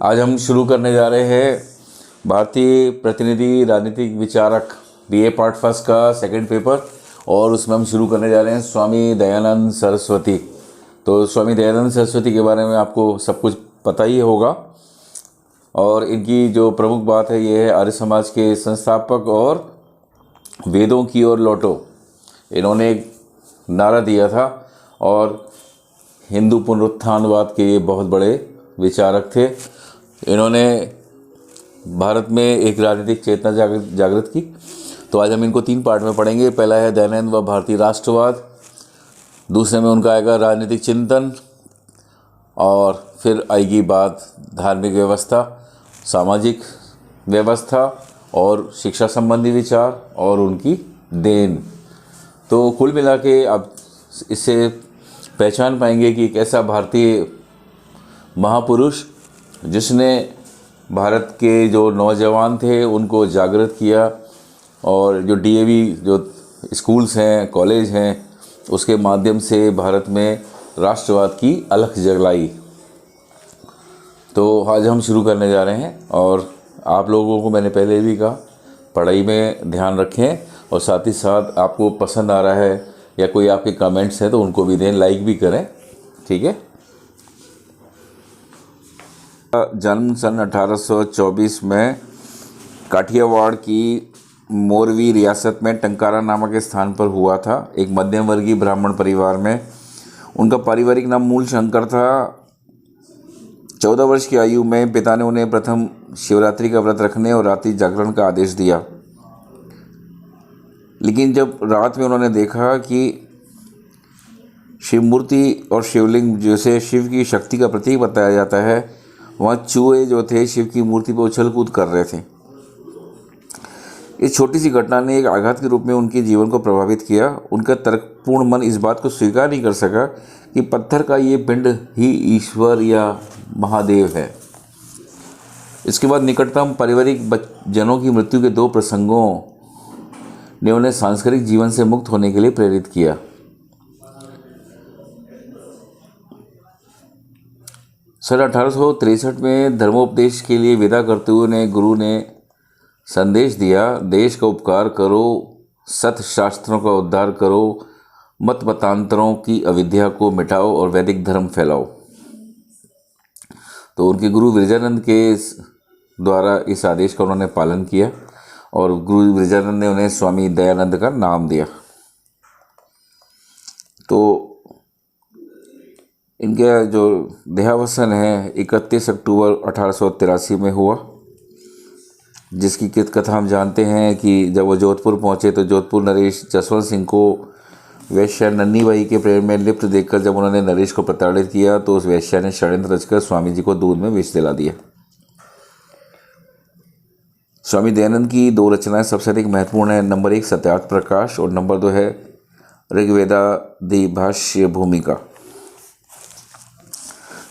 आज हम शुरू करने जा रहे हैं भारतीय प्रतिनिधि राजनीतिक विचारक बीए पार्ट फर्स्ट का सेकंड पेपर, और उसमें हम शुरू करने जा रहे हैं स्वामी दयानंद सरस्वती। तो स्वामी दयानंद सरस्वती के बारे में आपको सब कुछ पता ही होगा, और इनकी जो प्रमुख बात है ये है आर्य समाज के संस्थापक और वेदों की ओर लौटो। इन्होंने एक नारा दिया था और हिंदू पुनरुत्थानवाद के ये बहुत बड़े विचारक थे। इन्होंने भारत में एक राजनीतिक चेतना जागृत की। तो आज हम इनको 3 पार्ट में पढ़ेंगे। पहला है दयानंद व भारतीय राष्ट्रवाद, दूसरे में उनका आएगा राजनीतिक चिंतन, और फिर आएगी बात धार्मिक व्यवस्था, सामाजिक व्यवस्था और शिक्षा संबंधी विचार और उनकी देन। तो कुल मिला के आप इससे पहचान पाएंगे कि एक ऐसा भारतीय महापुरुष जिसने भारत के जो नौजवान थे उनको जागृत किया, और जो डीएवी जो स्कूल्स हैं, कॉलेज हैं, उसके माध्यम से भारत में राष्ट्रवाद की अलख जलाई। तो आज हम शुरू करने जा रहे हैं, और आप लोगों को मैंने पहले भी कहा पढ़ाई में ध्यान रखें, और साथ ही साथ आपको पसंद आ रहा है या कोई आपके कमेंट्स हैं तो उनको भी दें, लाइक भी करें, ठीक है। जन्म सन 1824 में काठियावाड़ की मोरवी रियासत में टंकारा नामक स्थान पर हुआ था, एक मध्यम वर्गीय ब्राह्मण परिवार में। उनका पारिवारिक नाम मूल शंकर था। 14 वर्ष की आयु में पिता ने उन्हें प्रथम शिवरात्रि का व्रत रखने और रात्रि जागरण का आदेश दिया, लेकिन जब रात में उन्होंने देखा कि शिव मूर्ति और शिवलिंग जैसे शिव की शक्ति का प्रतीक बताया जाता है, वहाँ चूहे जो थे शिव की मूर्ति पर उछल कूद कर रहे थे। इस छोटी सी घटना ने एक आघात के रूप में उनके जीवन को प्रभावित किया। उनका तर्कपूर्ण मन इस बात को स्वीकार नहीं कर सका कि पत्थर का ये पिंड ही ईश्वर या महादेव है। इसके बाद निकटतम पारिवारिक जनों की मृत्यु के 2 प्रसंगों ने उन्हें सांसारिक जीवन से मुक्त होने के लिए प्रेरित किया। सन 1863 में धर्मोपदेश के लिए विदा करते हुए गुरु ने संदेश दिया, देश का उपकार करो, सत शास्त्रों का उद्धार करो, मत मतांतरों की अविद्या को मिटाओ और वैदिक धर्म फैलाओ। तो उनके गुरु विरजानंद के द्वारा इस आदेश का उन्होंने पालन किया, और गुरु विरजानंद ने उन्हें स्वामी दयानंद का नाम दिया। तो इनका जो देहावसान है 31 अक्टूबर 1883 में हुआ, जिसकी कथा हम जानते हैं कि जब वो जोधपुर पहुंचे तो जोधपुर नरेश जसवंत सिंह को वैश्या नन्नी बाई के प्रेम में लिप्त देखकर जब उन्होंने नरेश को प्रताड़ित किया तो उस वैश्या ने षड्यंत्र रचकर स्वामी जी को दूध में विष दिला दिया। स्वामी दयानंद की 2 रचनाएं सबसे अधिक महत्वपूर्ण है। नंबर 1 सत्यार्थ प्रकाश, और नंबर 2 है ऋग्वेदादि भाष्य भूमिका।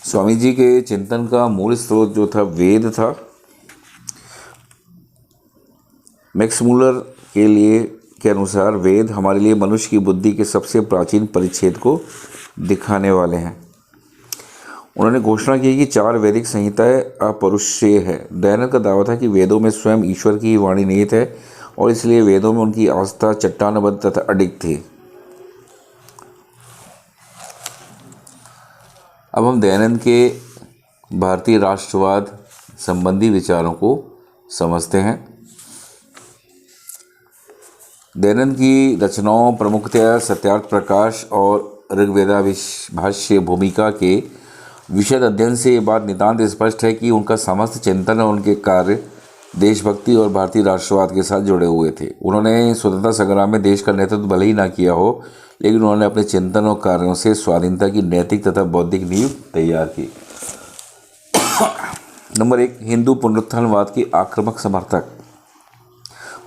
स्वामी जी के चिंतन का मूल स्रोत जो था वेद था। मैक्स मूलर के अनुसार वेद हमारे लिए मनुष्य की बुद्धि के सबसे प्राचीन परिच्छेद को दिखाने वाले हैं। उन्होंने घोषणा की कि 4 वैदिक संहिताएं अपरुषीय है। दयानंद का दावा था कि वेदों में स्वयं ईश्वर की वाणी निहित है, और इसलिए वेदों में उनकी आस्था चट्टानबद्ध तथा अडिग थी। अब हम दयानंद के भारतीय राष्ट्रवाद संबंधी विचारों को समझते हैं। दयानंद की रचनाओं प्रमुखतया सत्यार्थ प्रकाश और ऋग्वेदा भाष्य भूमिका के विशद अध्ययन से ये बात नितांत स्पष्ट है कि उनका समस्त चिंतन और उनके कार्य देशभक्ति और भारतीय राष्ट्रवाद के साथ जुड़े हुए थे। उन्होंने स्वतंत्रता संग्राम में देश का नेतृत्व भले ही ना किया हो, लेकिन उन्होंने अपने चिंतन और कार्यों से स्वाधीनता की नैतिक तथा बौद्धिक नींव तैयार की। नंबर 1 हिंदू पुनरुत्थानवाद के आक्रामक समर्थक।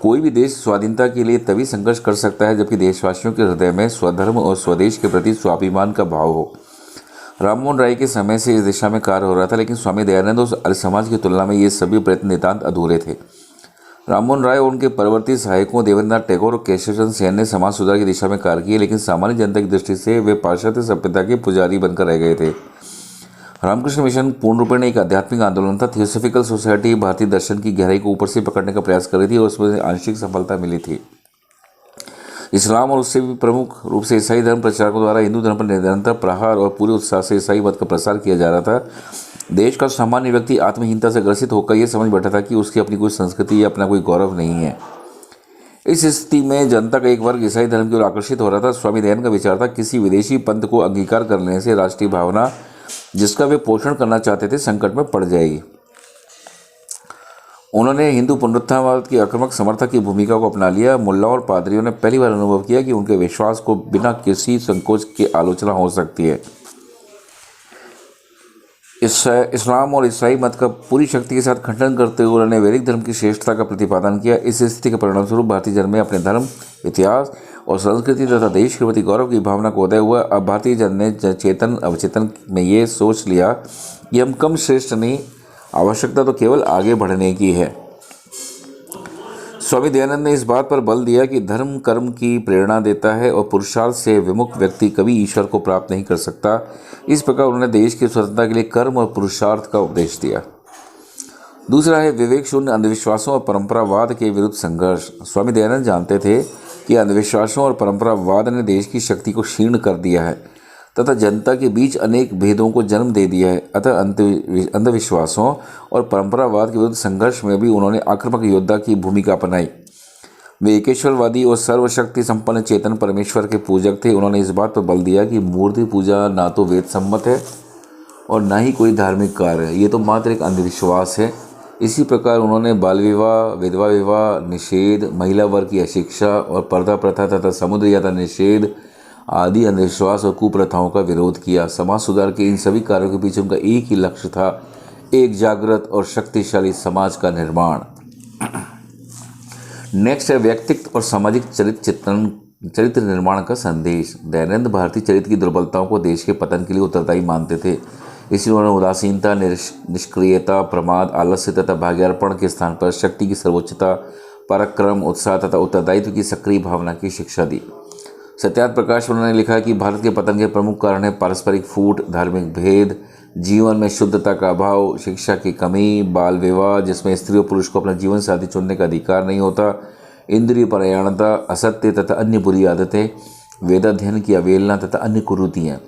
कोई भी देश स्वाधीनता के लिए तभी संघर्ष कर सकता है जबकि देशवासियों के हृदय में स्वधर्म और स्वदेश के प्रति स्वाभिमान का भाव हो। राममोहन राय के समय से इस दिशा में कार्य हो रहा था, लेकिन स्वामी दयानंद और आर्य समाज की तुलना में ये सभी प्रयत्न नितांत अधूरे थे। राममोहन राय और उनके परवर्ती सहायकों देवेंद्रनाथ टैगोर और केशवचंद्र सेन ने समाज सुधार की दिशा में कार्य किए, लेकिन सामान्य जनता की दृष्टि से वे पाश्चात्य सभ्यता के पुजारी बनकर रह गए थे। रामकृष्ण मिशन पूर्ण रूपेण एक आध्यात्मिक आंदोलन था। थियोसॉफिकल सोसाइटी भारतीय दर्शन की गहराई को ऊपर से पकड़ने का प्रयास कर रही थी और उसमें आंशिक सफलता मिली थी। इस्लाम और उससे भी प्रमुख रूप से ईसाई धर्म प्रचारकों द्वारा हिंदू धर्म पर निरंतर प्रहार और पूरे उत्साह से ईसाई मत का प्रसार किया जा रहा था। देश का सामान्य व्यक्ति आत्महीनता से ग्रसित होकर यह समझ बैठा था कि उसकी अपनी कोई संस्कृति या अपना कोई गौरव नहीं है। इस स्थिति में जनता का एक वर्ग ईसाई धर्म की ओर आकर्षित हो रहा था। स्वामी दयानंद का विचार था किसी विदेशी पंथ को अंगीकार कर लेने से राष्ट्रीय भावना जिसका वे पोषण करना चाहते थे संकट में पड़ जाएगी। उन्होंने हिंदू पुनरुत्थानवाद की आक्रामक समर्थक की भूमिका को अपना लिया। मुल्लाओं और पादरियों ने पहली बार अनुभव किया कि उनके विश्वास को बिना किसी संकोच के आलोचना हो सकती है। इस्लाम और ईसाई मत का पूरी शक्ति के साथ खंडन करते हुए उन्होंने वैदिक धर्म की श्रेष्ठता का प्रतिपादन किया। इस स्थिति के परिणामस्वरूप भारतीय जन में अपने धर्म, इतिहास और संस्कृति तथा देश के प्रति गौरव की भावना को उदय हुआ। अब भारतीय जन ने चेतन अवचेतन में ये सोच लिया कि हम कम श्रेष्ठ नहीं, आवश्यकता तो केवल आगे बढ़ने की है। स्वामी दयानंद ने इस बात पर बल दिया कि धर्म कर्म की प्रेरणा देता है और पुरुषार्थ से विमुख व्यक्ति कभी ईश्वर को प्राप्त नहीं कर सकता। इस प्रकार उन्होंने देश की स्वतंत्रता के लिए कर्म और पुरुषार्थ का उपदेश दिया। दूसरा है विवेक शून्य अंधविश्वासों और परंपरावाद के विरुद्ध संघर्ष। स्वामी दयानंद जानते थे कि अंधविश्वासों और परंपरावाद ने देश की शक्ति को क्षीण कर दिया है तथा जनता के बीच अनेक भेदों को जन्म दे दिया है। अतः अंधविश्वासों और परंपरावाद के विरुद्ध संघर्ष में भी उन्होंने आक्रामक योद्धा की भूमिका अपनाई। वे एकेश्वरवादी और सर्वशक्ति संपन्न चेतन परमेश्वर के पूजक थे। उन्होंने इस बात पर बल दिया कि मूर्ति पूजा ना तो वेद सम्मत है और ना ही कोई धार्मिक कार्य है, ये तो मात्र एक अंधविश्वास है। इसी प्रकार उन्होंने बाल विवाह, विधवा विवाह निषेध, महिला वर्ग की अशिक्षा और पर्दा प्रथा तथा समुद्र यात्रा निषेध आदि अंधविश्वास और कुप्रथाओं का विरोध किया। समाज सुधार के इन सभी कार्यों के पीछे उनका एक ही लक्ष्य था, एक जागृत और शक्तिशाली समाज का निर्माण। नेक्स्ट है व्यक्तित्व और सामाजिक चरित्र निर्माण का संदेश। दयानंद भारतीय चरित्र की दुर्बलताओं को देश के पतन के लिए उत्तरदायी मानते थे। इसलिए उन्होंने उदासीनता, निष्क्रियता, प्रमाद, आलस्य तथा भाग्यार्पण के स्थान पर शक्ति की सर्वोच्चता, पराक्रम, उत्साह तथा उत्तरदायित्व की सक्रिय भावना की शिक्षा दी। सत्यार्थ प्रकाश उन्होंने लिखा कि भारत के पतन के प्रमुख कारण है पारस्परिक फूट, धार्मिक भेद, जीवन में शुद्धता का अभाव, शिक्षा की कमी, बाल विवाह जिसमें स्त्री और पुरुष को अपना जीवन साथी चुनने का अधिकार नहीं होता, इंद्रिय परायणता, असत्य तथा अन्य बुरी आदतें, वेदाध्ययन की अवहेलना तथा अन्य कुरीतियाँ।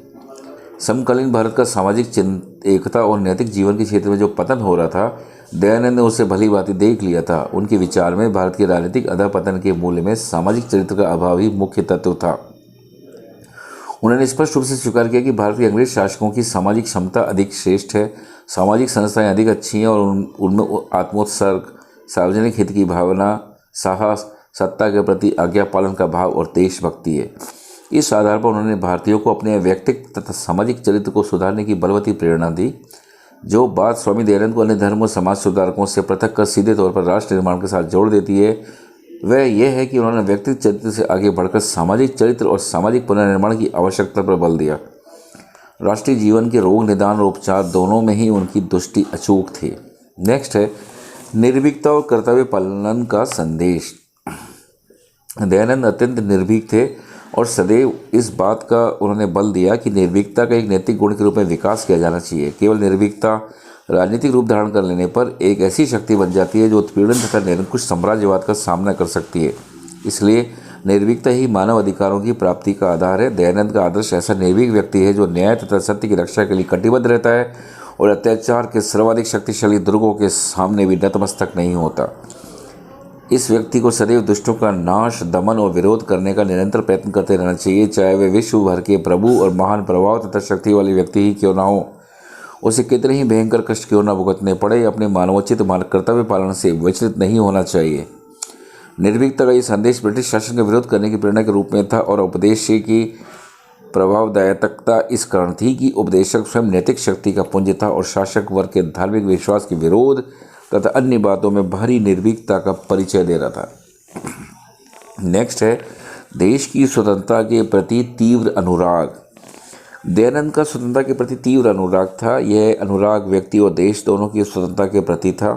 समकालीन भारत का सामाजिक एकता और नैतिक जीवन के क्षेत्र में जो पतन हो रहा था, दयानंद ने उसे भली भांति देख लिया था। उनके विचार में भारत के राजनीतिक अधःपतन के मूल्य में सामाजिक चरित्र का अभाव ही मुख्य तत्व था। उन्होंने स्पष्ट रूप से स्वीकार किया कि भारत के अंग्रेज शासकों की सामाजिक क्षमता अधिक श्रेष्ठ है, सामाजिक संस्थाएं अधिक अच्छी हैं और उनमें आत्मोत्सर्ग, सार्वजनिक हित की भावना, साहस, सत्ता के प्रति आज्ञा पालन का भाव और देशभक्ति है। इस आधार पर उन्होंने भारतीयों को अपने व्यक्तित्व तथा सामाजिक चरित्र को सुधारने की बलवती प्रेरणा दी। जो बात स्वामी दयानंद को अन्य धर्म और समाज सुधारकों से पृथक कर सीधे तौर पर राष्ट्र निर्माण के साथ जोड़ देती है, वह यह है कि उन्होंने व्यक्तिगत चरित्र से आगे बढ़कर सामाजिक चरित्र और सामाजिक पुनर्निर्माण की आवश्यकता पर बल दिया। राष्ट्रीय जीवन के रोग निदान और उपचार दोनों में ही उनकी दृष्टि अचूक थी। नेक्स्ट है निर्भीकता और कर्तव्य पालन का संदेश। दयानंद अत्यंत निर्भीक थे और सदैव इस बात का उन्होंने बल दिया कि निर्भीकता का एक नैतिक गुण के रूप में विकास किया जाना चाहिए। केवल निर्भीकता राजनीतिक रूप धारण कर लेने पर एक ऐसी शक्ति बन जाती है जो उत्पीड़न तथा निरंकुश साम्राज्यवाद का सामना कर सकती है। इसलिए निर्भीकता ही मानव अधिकारों की प्राप्ति का आधार है। दयानंद का आदर्श ऐसा निर्भीक व्यक्ति है जो न्याय तथा सत्य की रक्षा के लिए कटिबद्ध रहता है और अत्याचार के सर्वाधिक शक्तिशाली दुर्गों के सामने भी नतमस्तक नहीं होता। इस व्यक्ति को सदैव दुष्टों का नाश, दमन और विरोध करने का निरंतर प्रयत्न करते रहना चाहिए, चाहे वे विश्व भर के प्रभु और महान प्रभाव तथा शक्ति वाले व्यक्ति ही क्यों ना हो। उसे कितने ही भयंकर कष्ट क्यों न भुगतने पड़े, अपने मानवोचित कर्तव्य पालन से विचलित नहीं होना चाहिए। निर्भीकता का ये संदेश ब्रिटिश शासन का विरोध करने की प्रेरणा के रूप में था और उपदेश की प्रभावदायकता इस कारण थी कि उपदेशक स्वयं नैतिक शक्ति का पुंज था और शासक वर्ग के धार्मिक विश्वास के विरोध तथा अन्य बातों में भारी निर्भीकता का परिचय दे रहा था। नेक्स्ट है देश की स्वतंत्रता के प्रति तीव्र अनुराग। दयानंद का स्वतंत्रता के प्रति तीव्र अनुराग था। यह अनुराग व्यक्ति और देश दोनों की स्वतंत्रता के प्रति था।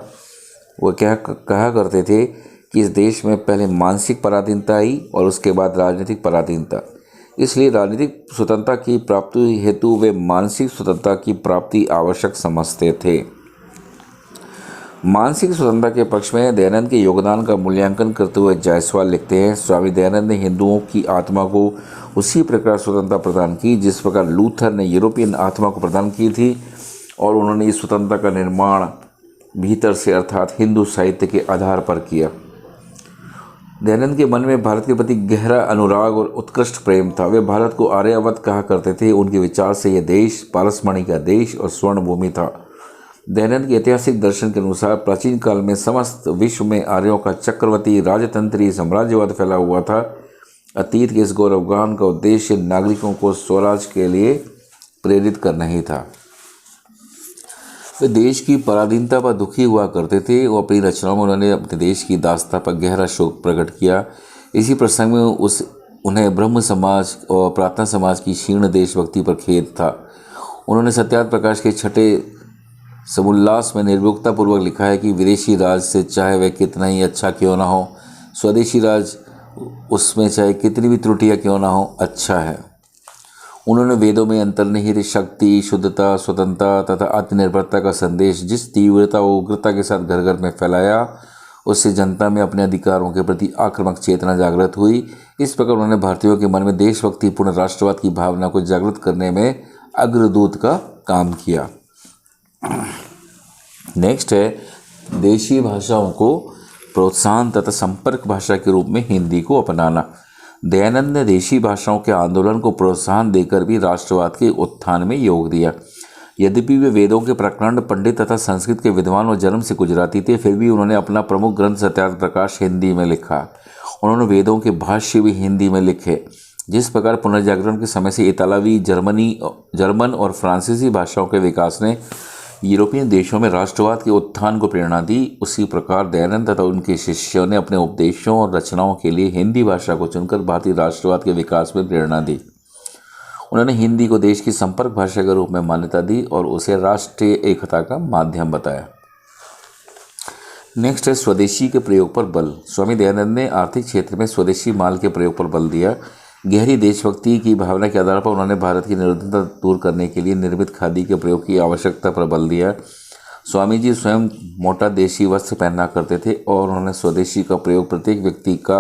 वह कहा करते थे कि इस देश में पहले मानसिक पराधीनता आई और उसके बाद राजनीतिक पराधीनता। इसलिए राजनीतिक स्वतंत्रता की प्राप्ति हेतु वे मानसिक स्वतंत्रता की प्राप्ति आवश्यक समझते थे। मानसिक स्वतंत्रता के पक्ष में दयानंद के योगदान का मूल्यांकन करते हुए जायसवाल लिखते हैं, स्वामी दयानंद ने हिंदुओं की आत्मा को उसी प्रकार स्वतंत्रता प्रदान की जिस प्रकार लूथर ने यूरोपियन आत्मा को प्रदान की थी, और उन्होंने इस स्वतंत्रता का निर्माण भीतर से अर्थात हिंदू साहित्य के आधार पर किया। दयानंद के मन में भारत के प्रति गहरा अनुराग और उत्कृष्ट प्रेम था। वे भारत को आर्यावत कहा करते थे। उनके विचार से यह देश पारसमणि का देश और स्वर्ण भूमि था। दयानंद के ऐतिहासिक दर्शन के अनुसार प्राचीन काल में समस्त विश्व में आर्यों का चक्रवर्ती राजतंत्री साम्राज्यवाद फैला हुआ था। अतीत के इस गौरवगान का उद्देश्य नागरिकों को स्वराज के लिए प्रेरित करना ही था। वे देश की पराधीनता पर दुखी हुआ करते थे और अपनी रचनाओं में उन्होंने अपने देश की दास्ता पर गहरा शोक प्रकट किया। इसी प्रसंग में उन्हें ब्रह्म समाज और प्रार्थना समाज की क्षीण देशभक्ति पर खेद था। उन्होंने सत्यार्थ प्रकाश के छठे समुल्लास में निर्भीकतापूर्वक लिखा है कि विदेशी राज से चाहे वह कितना ही अच्छा क्यों ना हो, स्वदेशी राज उसमें चाहे कितनी भी त्रुटियाँ क्यों ना हो, अच्छा है। उन्होंने वेदों में अंतर्निहित शक्ति, शुद्धता, स्वतंत्रता तथा आत्मनिर्भरता का संदेश जिस तीव्रता और उग्रता के साथ घर घर में फैलाया, उससे जनता में अपने अधिकारों के प्रति आक्रामक चेतना जागृत हुई। इस प्रकार उन्होंने भारतीयों के मन में देशभक्तिपूर्ण राष्ट्रवाद की भावना को जागृत करने में अग्रदूत का काम किया। नेक्स्ट है देशी भाषाओं को प्रोत्साहन तथा संपर्क भाषा के रूप में हिंदी को अपनाना। दयानंद ने देशी भाषाओं के आंदोलन को प्रोत्साहन देकर भी राष्ट्रवाद के उत्थान में योग दिया। यद्यपि वे वेदों के प्रकांड पंडित तथा संस्कृत के विद्वान और जन्म से गुजराती थे, फिर भी उन्होंने अपना प्रमुख ग्रंथ सत्यार्थ प्रकाश हिंदी में लिखा। उन्होंने वेदों के भाष्य भी हिंदी में लिखे। जिस प्रकार पुनर्जागरण के समय से इतालवी, जर्मन और फ्रांसीसी भाषाओं के विकास ने यूरोपियन देशों में राष्ट्रवाद के उत्थान को प्रेरणा दी, उसी प्रकार दयानंद तथा उनके शिष्यों ने अपने उपदेशों और रचनाओं के लिए हिंदी भाषा को चुनकर भारतीय राष्ट्रवाद के विकास में प्रेरणा दी। उन्होंने हिंदी को देश की संपर्क भाषा के रूप में मान्यता दी और उसे राष्ट्रीय एकता का माध्यम बताया। नेक्स्ट है स्वदेशी के प्रयोग पर बल। स्वामी दयानंद ने आर्थिक क्षेत्र में स्वदेशी माल के प्रयोग पर बल दिया। गहरी देशभक्ति की भावना के आधार पर उन्होंने भारत की निरंतरता दूर करने के लिए निर्मित खादी के प्रयोग की आवश्यकता पर बल दिया। स्वामी जी स्वयं मोटा देशी वस्त्र पहना करते थे और उन्होंने स्वदेशी का प्रयोग प्रत्येक व्यक्ति का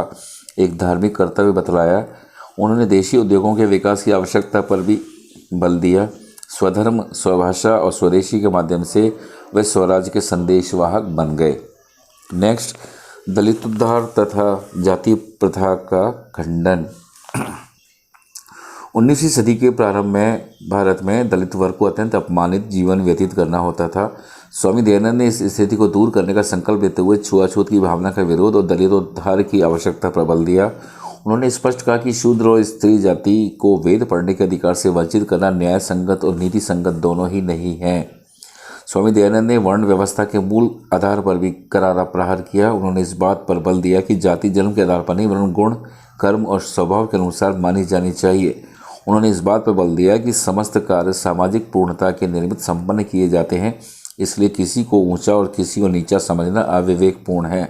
एक धार्मिक कर्तव्य बतलाया। उन्होंने देशी उद्योगों के विकास की आवश्यकता पर भी बल दिया। स्वधर्म, स्वभाषा और स्वदेशी के माध्यम से वे स्वराज के संदेशवाहक बन गए। नेक्स्ट दलित उद्धार तथा जाति प्रथा का खंडन। 19वीं सदी के प्रारंभ में भारत में दलित वर्ग को अत्यंत अपमानित जीवन व्यतीत करना होता था। स्वामी दयानंद ने इस स्थिति को दूर करने का संकल्प लेते हुए छुआछूत की भावना का विरोध और दलित उद्धार की आवश्यकता पर बल दिया। उन्होंने स्पष्ट कहा कि शूद्र और स्त्री जाति को वेद पढ़ने के अधिकार से वंचित करना न्याय संगत और नीति संगत दोनों ही नहीं है। स्वामी दयानंद ने वर्ण व्यवस्था के मूल आधार पर भी करारा प्रहार किया। उन्होंने इस बात पर बल दिया कि जाति जन्म के आधार पर नहीं वरन गुण, कर्म और स्वभाव के अनुसार मानी जानी चाहिए। उन्होंने इस बात पर बल दिया कि समस्त कार्य सामाजिक पूर्णता के निर्मित संपन्न किए जाते हैं, इसलिए किसी को ऊंचा और किसी को नीचा समझना अविवेकपूर्ण है।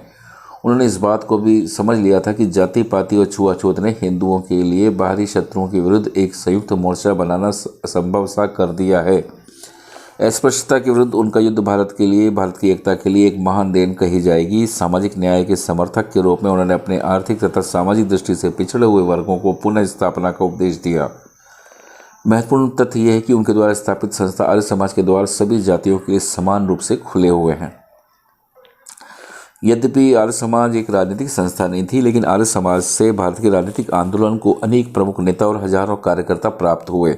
उन्होंने इस बात को भी समझ लिया था कि जाति पाति और छुआछूत ने हिंदुओं के लिए बाहरी शत्रुओं के विरुद्ध एक संयुक्त मोर्चा बनाना असंभव सा कर दिया है। अस्पृश्यता के विरुद्ध उनका युद्ध भारत की एकता के लिए एक महान देन कही जाएगी। सामाजिक न्याय के समर्थक के रूप में उन्होंने अपने आर्थिक तथा सामाजिक दृष्टि से पिछड़े हुए वर्गों को पुनः स्थापना का उपदेश दिया। महत्वपूर्ण तथ्य यह है कि उनके द्वारा स्थापित संस्था आर्य समाज के द्वारा सभी जातियों के लिए समान रूप से खुले हुए हैं। यद्यपि आर्य समाज एक राजनीतिक संस्था नहीं थी, लेकिन आर्य समाज से भारत के राजनीतिक आंदोलन को अनेक प्रमुख नेता और हजारों कार्यकर्ता प्राप्त हुए।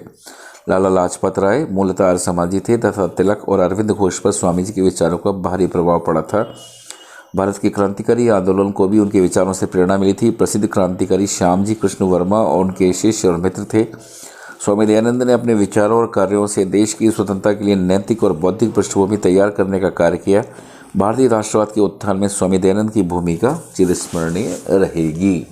लाला लाजपत राय मूलतः आर्य समाजी थे तथा तिलक और अरविंद घोष पर स्वामी जी के विचारों का भारी प्रभाव पड़ा था। भारत के क्रांतिकारी आंदोलन को भी उनके विचारों से प्रेरणा मिली थी। प्रसिद्ध क्रांतिकारी श्यामजी कृष्ण वर्मा और उनके शिष्य और मित्र थे। स्वामी दयानंद ने अपने विचारों और कार्यों से देश की स्वतंत्रता के लिए नैतिक और बौद्धिक पृष्ठभूमि तैयार करने का कार्य किया। भारतीय राष्ट्रवाद के उत्थान में स्वामी दयानंद की भूमिका चिरस्मरणीय रहेगी।